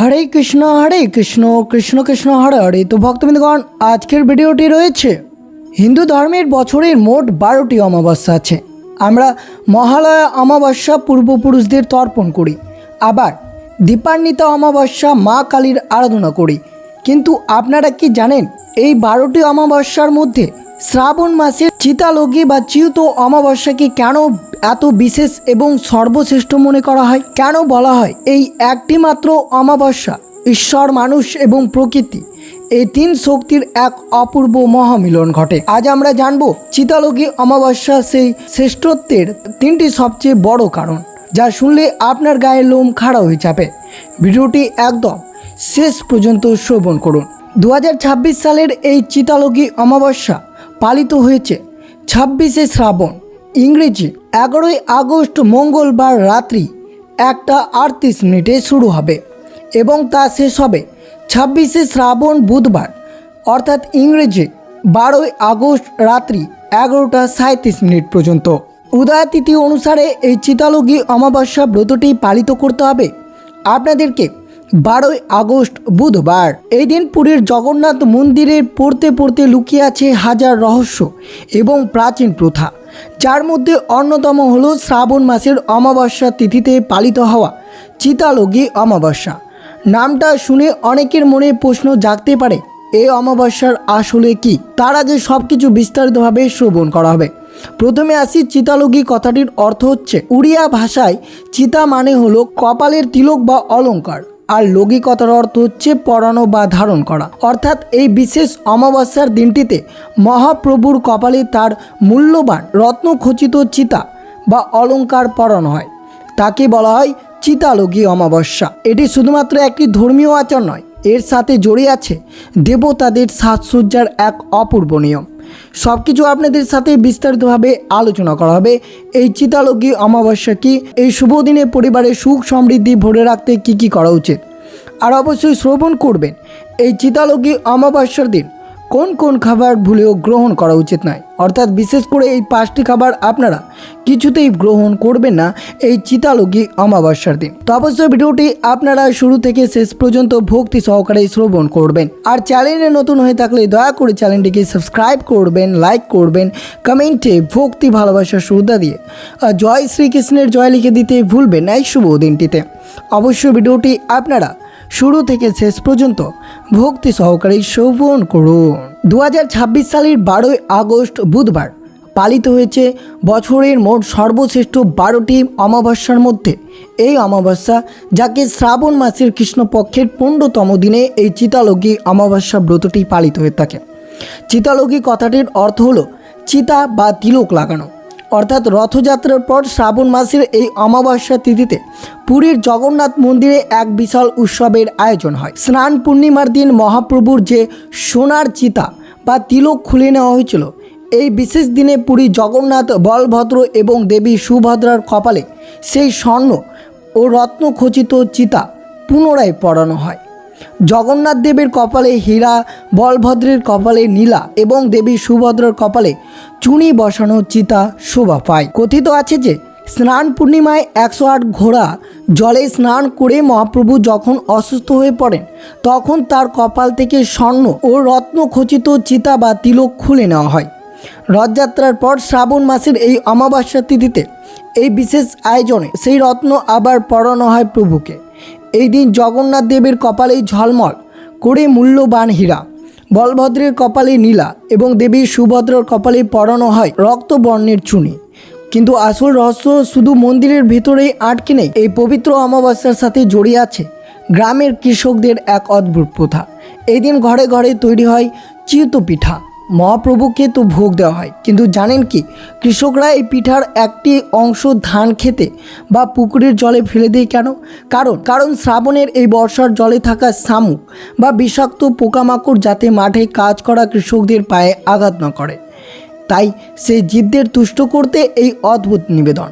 हरे कृष्ण कृष्ण कृष्ण हरे हरे। तो भक्तबृंदगण आजकेर भिडियोटी रयेछे हिंदू धर्मेर बछरेर मोट 12टी अमाबस्या आछे। आमरा महालया अमाबस्या पूर्वपुरुषदेर तर्पण करी, आबार दीपान्विता अमाबस्या मा कालीर आराधना करी। किन्तु आपनारा कि जानेन এই 12টি अमाबस्यार मध्य श्रावण मासेर चितालगी बा चिउतो अमाबस्याके केन एत विशेष एवं सर्वश्रेष्ठ मने करा हय? केन बला हय এই একটি মাত্র अमाबस्या ঈশ্বর মানুষ এবং প্রকৃতি এই তিন শক্তির এক অপূর্ব মহামিলন ঘটে। আজ আমরা জানবো চিতালগী অমাবস্যা সেই শ্রেষ্ঠত্বের তিনটি সবচেয়ে বড় কারণ, যা শুনলে আপনার গায়ের লোম খাড়া হয়ে যাবে। ভিডিওটি একদম শেষ পর্যন্ত শ্রবণ করুন। 2026 সালের এই চিতালগী অমাবস্যা পালিত হয়েছে 26শে শ্রাবণ, ইংরেজি 11ই আগস্ট মঙ্গলবার রাত্রি 1টা 38 শুরু হবে এবং তা শেষ হবে 26শে শ্রাবণ বুধবার অর্থাৎ ইংরেজি 12ই আগস্ট রাত্রি 11টা 37 পর্যন্ত। উদয় তিথি অনুসারে এই চিতালগী অমাবস্যা ব্রতটি পালিত করতে হবে আপনাদেরকে 12ই আগস্ট বুধবার। এই দিন পুরীর জগন্নাথ মন্দিরে পড়তে পড়তে লুকিয়ে আছে হাজার রহস্য এবং প্রাচীন প্রথা, যার মধ্যে অন্যতম হলো শ্রাবণ মাসের অমাবস্যা তিথিতে পালিত হওয়া চিতালগী অমাবস্যা। নামটা শুনে অনেকের মনে প্রশ্ন জাগতে পারে, এই অমাবস্যার আসলে কি? তার আগে সব কিছু বিস্তারিতভাবে শ্রবণ করা হবে। প্রথমে আসি চিতালগী কথাটির অর্থ হচ্ছে উড়িয়া ভাষায় চিতা মানে হলো কপালের তিলক বা অলঙ্কার, আর লগী কথার অর্থ হচ্ছে পরানো বা ধারণ করা। অর্থাৎ এই বিশেষ অমাবস্যার দিনটিতে মহাপ্রভুর কপালে তার মূল্যবান রত্নখচিত চিতা বা অলঙ্কার পরানো হয়, তাকে বলা হয় চিতালগী অমাবস্যা। এটি শুধুমাত্র একটি ধর্মীয় আচার নয়, এর সাথে জড়িয়ে আছে দেবতাদের সাজসজ্জার এক অপূর্ব নিয়ম। সব কিছু আপনাদের সাথে বিস্তারিতভাবে আলোচনা করা হবে। এই চিতালগী অমাবস্যা কি, এই শুভ দিনে পরিবারের সুখ সমৃদ্ধি ভরে রাখতে কি কি করা উচিত, আর অবশ্যই শ্রবণ করবেন এই চিতালগী অমাবস্যার দিন কোন কোন খাবার ভুলেও গ্রহণ করা উচিত নয়। অর্থাৎ বিশেষ করে এই 5টি খাবার আপনারা কিছুতেই গ্রহণ করবেন না এই চিতালগী অমাবস্যার দিন। তো অবশ্যই ভিডিওটি আপনারা শুরু থেকে শেষ পর্যন্ত ভক্তি সহকারে শ্রবণ করবেন। আর চ্যানেলে নতুন হয়ে থাকলে দয়া করে চ্যানেলটিকে সাবস্ক্রাইব করবেন, লাইক করবেন, কমেন্টে ভক্তি ভালোবাসার শ্রদ্ধা দিয়ে জয় শ্রীকৃষ্ণের জয় লিখে দিতে ভুলবেন না এই শুভ দিনটিতে। অবশ্যই ভিডিওটি আপনারা শুরু থেকে শেষ পর্যন্ত ভক্তি সহকারে শ্রবণ করুন। 2026 সালের 12ই আগস্ট বুধবার পালিত হয়েছে বছরের মোট সর্বশ্রেষ্ঠ 12টি অমাবস্যার মধ্যে এই অমাবস্যা, যাকে শ্রাবণ মাসের কৃষ্ণপক্ষের 15তম দিনে এই চিতালগী অমাবস্যা ব্রতটি পালিত হয়ে থাকে। চিতালগী কথাটির অর্থ হলো চিতা বা তিলক লাগানো। অর্থাৎ রথযাত্রার পর শ্রাবণ মাসের এই অমাবস্যা তিথিতে পুরীর জগন্নাথ মন্দিরে এক বিশাল উৎসবের আয়োজন হয়। স্নান পূর্ণিমার দিন মহাপ্রভুর যে সোনার চিতা বা তিলক খুলে নেওয়া হয়েছিল, এই বিশেষ দিনে পুরী জগন্নাথ, বলভদ্র এবং দেবী সুভদ্রার কপালে সেই স্বর্ণ ও রত্নখচিত চিতা পুনরায় পরানো হয়। জগন্নাথ দেবের কপালে হীরা, বলভদ্রের কপালে নীলা এবং দেবী সুভদ্রার কপালে চুনি বসানো চিতা শোভা পায়। কথিত আছে যে স্নান পূর্ণিমায় 108 ঘোড়া জলে স্নান করে মহাপ্রভু যখন অসুস্থ হয়ে পড়েন, তখন তার কপাল থেকে স্বর্ণ ও রত্নখচিত চিতা বা তিলক খুলে নেওয়া হয়। রথযাত্রার পর শ্রাবণ মাসের এই অমাবস্যা তিথিতে এই বিশেষ আয়োজনে সেই রত্ন আবার পরানো হয় প্রভুকে। এই দিন জগন্নাথ দেবের কপালে ঝলমল করে মূল্যবান হীরা, বলভদ্রের কপালে নীলা এবং দেবী সুভদ্রার কপালে পরানো হয় রক্তবর্ণের চুনি। কিন্তু আসল রহস্য শুধু মন্দিরের ভিতরেই আটকে নেই, এই পবিত্র অমাবস্যার সাথে জড়িয়ে আছে গ্রামের কৃষকদের এক অদ্ভুত প্রথা। এই দিন ঘরে ঘরে তৈরি হয় চিউতো পিঠা, মহাপ্রভুকে তো ভোগ দেওয়া হয়। কিন্তু জানেন কি, কৃষকরা এই পিঠার একটি অংশ ধান খেতে বা পুকুরের জলে ফেলে দেয় কেন? কারণ শ্রাবণের এই বর্ষার জলে থাকা শামুক বা বিষাক্ত পোকামাকড় যাতে মাঠে কাজ করা কৃষকদের পায়ে আঘাত না করে, তাই সেই জীবদের তুষ্ট করতে এই অদ্ভুত নিবেদন।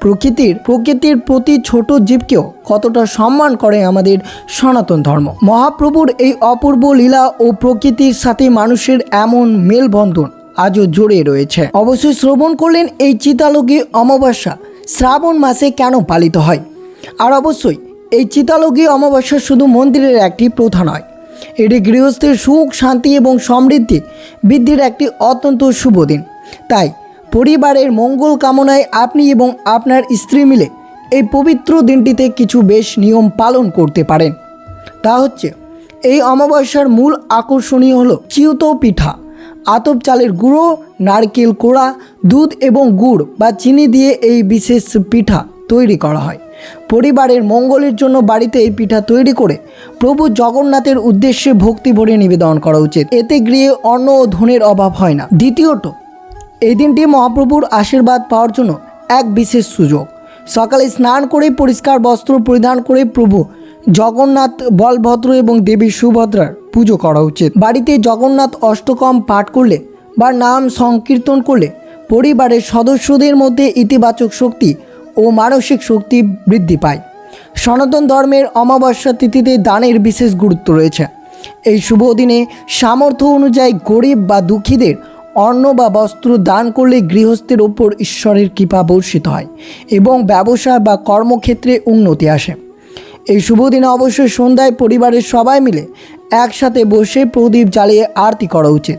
প্রকৃতির প্রতি ছোট জীবকেও কতটা সম্মান করে আমাদের সনাতন ধর্ম। মহাপ্রভুর এই অপূর্ব লীলা ও প্রকৃতির সাথে মানুষের এমন মেলবন্ধন আজও জড়িয়ে রয়েছে। অবশ্যই শ্রবণ করলেন এই চিতালগী অমাবস্যা শ্রাবণ মাসে কেন পালিত হয়, আর অবশ্যই এই চিতালগী অমাবস্যা শুধু মন্দিরের একটি প্রথা নয়, এটি গৃহস্থের সুখ, শান্তি এবং সমৃদ্ধি বৃদ্ধির একটি অত্যন্ত শুভ দিন। তাই পরিবারের মঙ্গল কামনায় আপনি এবং আপনার স্ত্রী মিলে এই পবিত্র দিনটিতে কিছু বেশ নিয়ম পালন করতে পারেন। তা হচ্ছে, এই অমাবস্যার মূল আকর্ষণীয় হলো চিউতো পিঠা। আতপ চালের গুঁড়ো, নারকেল কোড়া, দুধ এবং গুড় বা চিনি দিয়ে এই বিশেষ পিঠা তৈরি করা হয়। পরিবারের মঙ্গলের জন্য বাড়িতে এই পিঠা তৈরি করে প্রভু জগন্নাথের উদ্দেশ্যে ভক্তি ভরে নিবেদন করা উচিত। এতে গৃহে অন্ন ও ধনের অভাব হয় না। দ্বিতীয়ত, এই দিনটি মহাপ্রভুর আশীর্বাদ পাওয়ার জন্য এক বিশেষ সুযোগ। সকালে স্নান করে পরিষ্কার বস্ত্র পরিধান করে প্রভু জগন্নাথ, বলভদ্র এবং দেবী সুভদ্রার পুজো করা উচিত। বাড়িতে জগন্নাথ অষ্টকম পাঠ করলে বা নাম সংকীর্তন করলে পরিবারের সদস্যদের মধ্যে ইতিবাচক শক্তি ও মানসিক শক্তি বৃদ্ধি পায়। সনাতন ধর্মের অমাবস্যা তিথিতে দানের বিশেষ গুরুত্ব রয়েছে। এই শুভ দিনে সামর্থ্য অনুযায়ী গরিব বা দুঃখীদের অন্ন বা বস্ত্র দান করলে গৃহস্থের ওপর ঈশ্বরের কৃপা বর্ষিত হয় এবং ব্যবসা বা কর্মক্ষেত্রে উন্নতি আসে। এই শুভ দিনে অবশ্যই সন্ধ্যায় পরিবারের সবাই মিলে একসাথে বসে প্রদীপ জ্বালিয়ে আরতি করা উচিত।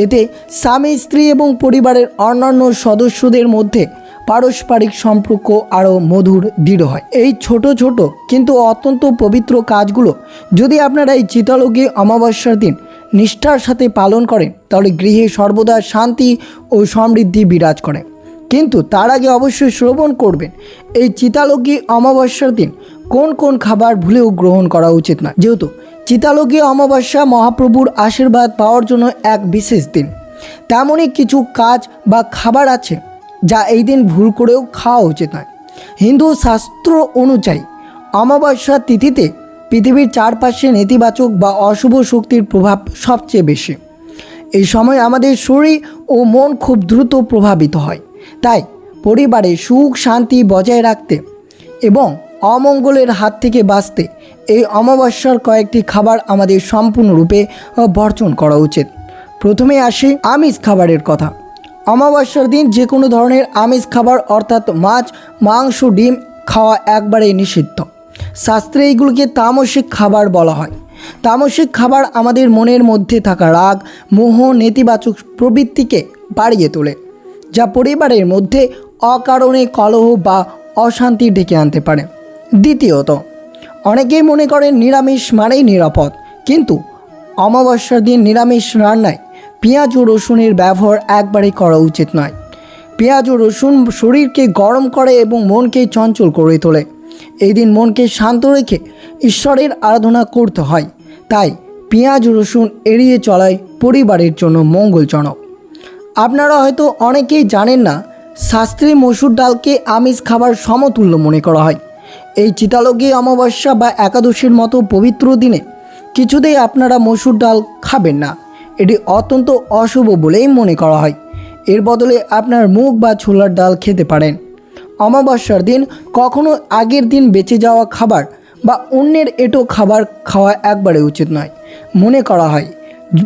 এতে স্বামী, স্ত্রী এবং পরিবারের অন্যান্য সদস্যদের মধ্যে পারস্পরিক সম্পর্ক আরও মধুর দৃঢ় হয়। এই ছোট ছোট কিন্তু অত্যন্ত পবিত্র কাজগুলো যদি আপনারা এই চিতালগী অমাবস্যার দিন নিষ্ঠার সাথে পালন করেন, তাহলে গৃহে সর্বদা শান্তি ও সমৃদ্ধি বিরাজ করে। কিন্তু তার আগে অবশ্যই শ্রবণ করবেন এই চিতালগী অমাবস্যার দিন কোন কোন খাবার ভুলেও গ্রহণ করা উচিত না। যেহেতু চিতালগী অমাবস্যা মহাপ্রভুর আশীর্বাদ পাওয়ার জন্য এক বিশেষ দিন, তেমনই কিছু কাজ বা খাবার আছে যা এই দিন ভুল করেও খাওয়া উচিত নয়। হিন্দু শাস্ত্র অনুযায়ী অমাবস্যা তিথিতে পৃথিবীর চারপাশে নেতিবাচক বা অশুভ শক্তির প্রভাব সবচেয়ে বেশি। এই সময় আমাদের শরীর ও মন খুব দ্রুত প্রভাবিত হয়। তাই পরিবারে সুখ শান্তি বজায় রাখতে এবং অমঙ্গলের হাত থেকে বাঁচতে এই অমাবস্যার কয়েকটি খাবার আমাদের সম্পূর্ণরূপে বর্জন করা উচিত। প্রথমে আসি আমিষ খাবারের কথা। অমাবস্যার দিন যে কোনো ধরনের আমিষ খাবার অর্থাৎ মাছ, মাংস, ডিম খাওয়া একবারেই নিষিদ্ধ। শাস্ত্রে এইগুলোকে তামসিক খাবার বলা হয়। তামসিক খাবার আমাদের মনের মধ্যে থাকা রাগ, মোহ, নেতিবাচক প্রবৃত্তিকে বাড়িয়ে তোলে, যা পরিবারের মধ্যে অকারণে কলহ বা অশান্তি ডেকে আনতে পারে। দ্বিতীয়ত, অনেকেই মনে করেন নিরামিষ মানেই নিরাপদ, কিন্তু অমাবস্যার দিন নিরামিষ রান্নায় পেঁয়াজ ও রসুনের ব্যবহার একবারেই করা উচিত নয়। পেঁয়াজ ও রসুন শরীরকে গরম করে এবং মনকে চঞ্চল করে তোলে। এই দিন মনকে শান্ত রেখে ঈশ্বরের আরাধনা করতে হয়। তাই পেঁয়াজ ও রসুন এড়িয়ে চলাই পরিবারের জন্য মঙ্গলজনক। আপনারা হয়তো অনেকেই জানেন না, শাস্ত্রে মসুর ডালকে আমিষ খাবার সমতুল্য মনে করা হয়। এই চিতালগী অমাবস্যা বা একাদশীর মতো পবিত্র দিনে কিছুতেই আপনারা মসুর ডাল খাবেন না। এটি অত্যন্ত অশুভ বলেই মনে করা হয়। এর বদলে আপনার মুগ বা ছোলার ডাল খেতে পারেন। অমাবস্যার দিন কখনো আগের দিন বেঁচে যাওয়া খাবার বা অন্যের এঁটো খাবার খাওয়া একবারে উচিত নয়। মনে করা হয়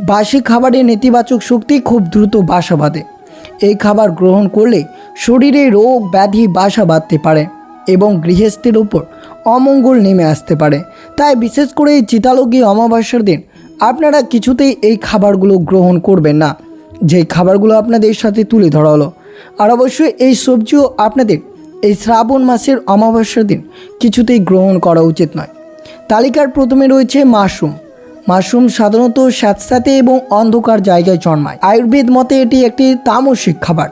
বাসি খাবারে নেতিবাচক শক্তি খুব দ্রুত বাসা বাঁধে। এই খাবার গ্রহণ করলে শরীরে রোগ ব্যাধি বাসা বাঁধতে পারে এবং গৃহস্থের উপর অমঙ্গল নেমে আসতে পারে। তাই বিশেষ করে এই চিতালগী অমাবস্যার দিন আপনারা কিছুতেই এই খাবারগুলো গ্রহণ করবেন না, যেই খাবারগুলো আপনাদের সাথে তুলে ধরা হলো। আর অবশ্যই এই সবজিও আপনাদের এই শ্রাবণ মাসের অমাবস্যার দিন কিছুতেই গ্রহণ করা উচিত নয়। তালিকার প্রথমে রয়েছে মাশরুম। মাশরুম সাধারণত স্যাঁতস্যাঁতে এবং অন্ধকার জায়গায় জন্মায়। আয়ুর্বেদ মতে এটি একটি তামসিক খাবার।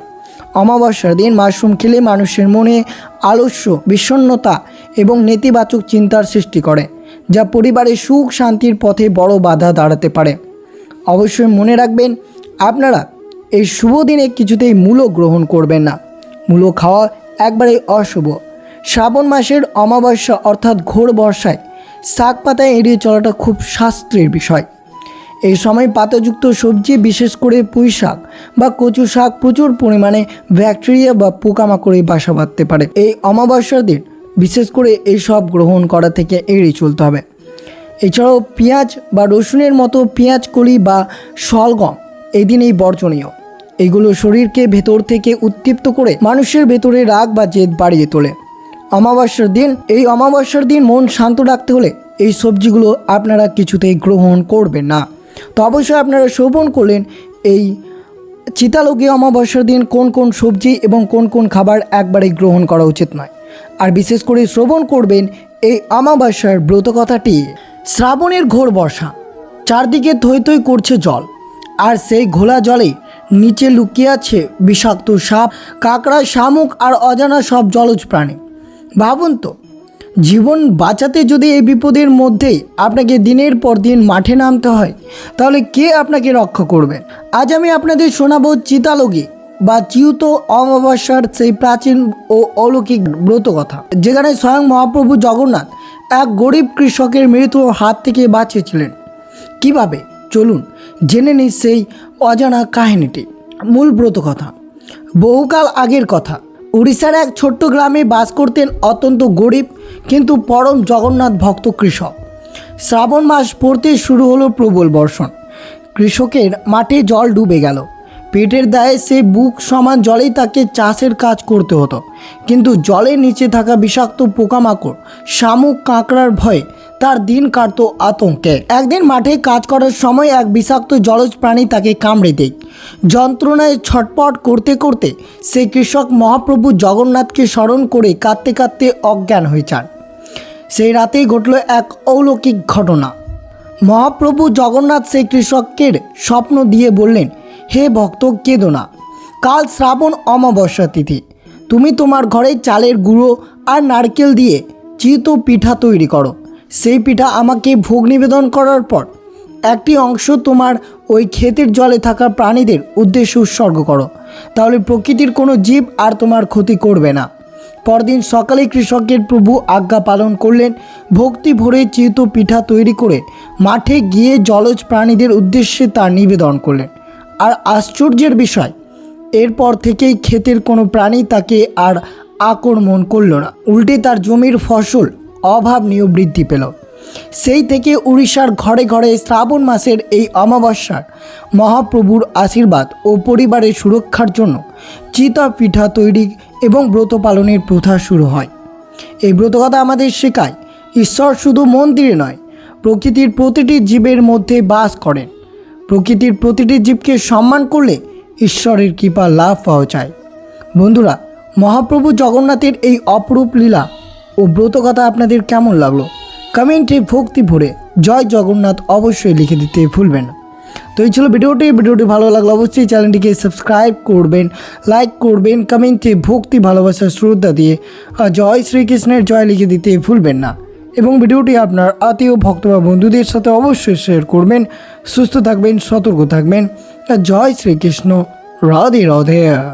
অমাবস্যার দিন মাশরুম খেলে মানুষের মনে আলস্য, বিষণ্ণতা এবং নেতিবাচক চিন্তার সৃষ্টি করে, যা পরিবারের সুখ শান্তির পথে বড় বাধা দাঁড়াতে পারে। অবশ্যই মনে রাখবেন, আপনারা এই শুভ দিনে কিছুতেই মূলো গ্রহণ করবেন না। মূলো খাওয়া একবারে অশুভ। শ্রাবণ মাসের অমাবস্যা অর্থাৎ ঘোর বর্ষায় শাক পাতায় এড়িয়ে চলাটা খুব শাস্ত্রের বিষয়। এই সময় পাতাযুক্ত সবজি, বিশেষ করে পুঁই শাক বা কচু শাক প্রচুর পরিমাণে ব্যাকটেরিয়া বা পোকামাকড়ে বাসা বাঁধতে পারে। এই অমাবস্যার দিন বিশেষ করে এই সব গ্রহণ করা থেকে এড়িয়ে চলতে হবে। এছাড়াও পেঁয়াজ বা রসুনের মতো পেঁয়াজ কলি বা শলগম এই দিনেই বর্জনীয়। এগুলো শরীরকে ভেতর থেকে উত্তপ্ত করে মানুষের ভেতরে রাগ বা জেদ বাড়িয়ে তোলে। অমাবস্যার দিন। এই অমাবস্যার দিন মন শান্ত রাখতে হলে এই সবজিগুলো আপনারা কিছুতেই গ্রহণ করবেন না। তো অবশ্যই আপনারা শ্রবণ করলেন এই চিতালগী অমাবস্যার দিন কোন কোন সবজি এবং কোন কোন খাবার একবারেই গ্রহণ করা উচিত নয়। আর বিশেষ করে শ্রবণ করবেন এই অমাবস্যার ব্রতকথাটি। শ্রাবণের ঘোর বর্ষা, চারদিকে থই থই করছে জল, আর সেই ঘোলা জলে নিচে লুকিয়ে আছে বিষাক্ত সাপ, কাঁকড়া, শামুক আর অজানা সব জলজ প্রাণী। ভাবুন তো, জীবন বাঁচাতে যদি এই বিপদের মধ্যেই আপনাকে দিনের পর দিন মাঠে নামতে হয়, তাহলে কে আপনাকে রক্ষা করবে? আজ আমি আপনাদের শোনাবো চিতালগী বা চিউত অমাবস্যার সেই প্রাচীন ও অলৌকিক ব্রত কথা, যেখানে স্বয়ং মহাপ্রভু জগন্নাথ এক গরিব কৃষকের মৃত্যুর হাত থেকে বাঁচিয়েছিলেন। কিভাবে? চলুন জেনে নিই সেই অজানা কাহিনীটি। মূল ব্রত কথা। বহুকাল আগের কথা। উড়িষ্যার এক ছোট্ট গ্রামে বাস করতেন অত্যন্ত গরিব কিন্তু পরম জগন্নাথ ভক্ত কৃষক। শ্রাবণ মাস পড়তে শুরু হলো প্রবল বর্ষণ। কৃষকের মাঠে জল ডুবে গেল। পেটের দায়ে সে বুক সমান জলেই তাকে চাষের কাজ করতে হতো, কিন্তু জলের নিচে থাকা বিষাক্ত পোকামাকড়, শামুক, কাঁকড়ার ভয়ে তার দিন কাটত আতঙ্কে। একদিন মাঠে কাজ করার সময় এক বিষাক্ত জলজ প্রাণী তাকে কামড়ে দেয়। যন্ত্রণায় ছটপট করতে করতে সে কৃষক মহাপ্রভু জগন্নাথকে স্মরণ করে কাঁদতে কাঁদতে অজ্ঞান হয়ে যান। সেই রাতেই ঘটল এক অলৌকিক ঘটনা। মহাপ্রভু জগন্নাথ সেই কৃষকের স্বপ্ন দিয়ে বললেন, হে ভক্ত, কেঁদো না। কাল শ্রাবণ অমাবস্যা তিথি। তুমি তোমার ঘরে চালের গুঁড়ো আর নারকেল দিয়ে চিত পিঠা তৈরি করো। সেই পিঠা আমাকে ভোগ নিবেদন করার পর একটি অংশ তোমার ওই ক্ষেতের জলে থাকা প্রাণীদের উদ্দেশ্যে উৎসর্গ করো, তাহলে প্রকৃতির কোনো জীব আর তোমার ক্ষতি করবে না। পরদিন সকালে কৃষকের প্রভু আজ্ঞা পালন করলেন। ভক্তি ভরে চিত পিঠা তৈরি করে মাঠে গিয়ে জলজ প্রাণীদের উদ্দেশ্যে তা নিবেদন করলেন। আর আশ্চর্যের বিষয়, এরপর থেকেই ক্ষেতের কোনো প্রাণী তাকে আর আক্রমণ করল না, উল্টে তার জমির ফসল অভাবনীয় বৃদ্ধি পেল। সেই থেকে উড়িষ্যার ঘরে ঘরে শ্রাবণ মাসের এই অমাবস্যার মহাপ্রভুর আশীর্বাদ ও পরিবারের সুরক্ষার জন্য চিতা পিঠা তৈরি এবং ব্রত পালনের প্রথা শুরু হয়। এই ব্রতকথা আমাদের শেখায়, ঈশ্বর শুধু মন্দিরে নয়, প্রকৃতির প্রতিটি জীবের মধ্যে বাস করেন। প্রকৃতির প্রতিটি জীবকে সম্মান করলে ঈশ্বরের কৃপা লাভ পাওয়া যায়। বন্ধুরা, মহাপ্রভু জগন্নাথের এই অপরূপ লীলা ও ব্রতকথা আপনাদের কেমন লাগলো? কমেন্টে ভক্তি ভরে জয় জগন্নাথ অবশ্যই লিখে দিতে ভুলবেন না। তো এই ছিল ভিডিওটি ভালো লাগলো অবশ্যই চ্যানেলটিকে সাবস্ক্রাইব করবেন, লাইক করবেন, কমেন্টে ভক্তি ভালোবাসার শ্রদ্ধা দিয়ে জয় শ্রীকৃষ্ণের জয় লিখে দিতে ভুলবেন না। এবং ভিডিওটি আপনার আত্মীয় ভক্ত বা বন্ধুদের সাথে অবশ্যই শেয়ার করবেন। সুস্থ থাকবেন, সতর্ক থাকবেন। জয় শ্রীকৃষ্ণ। রাধে রাধে।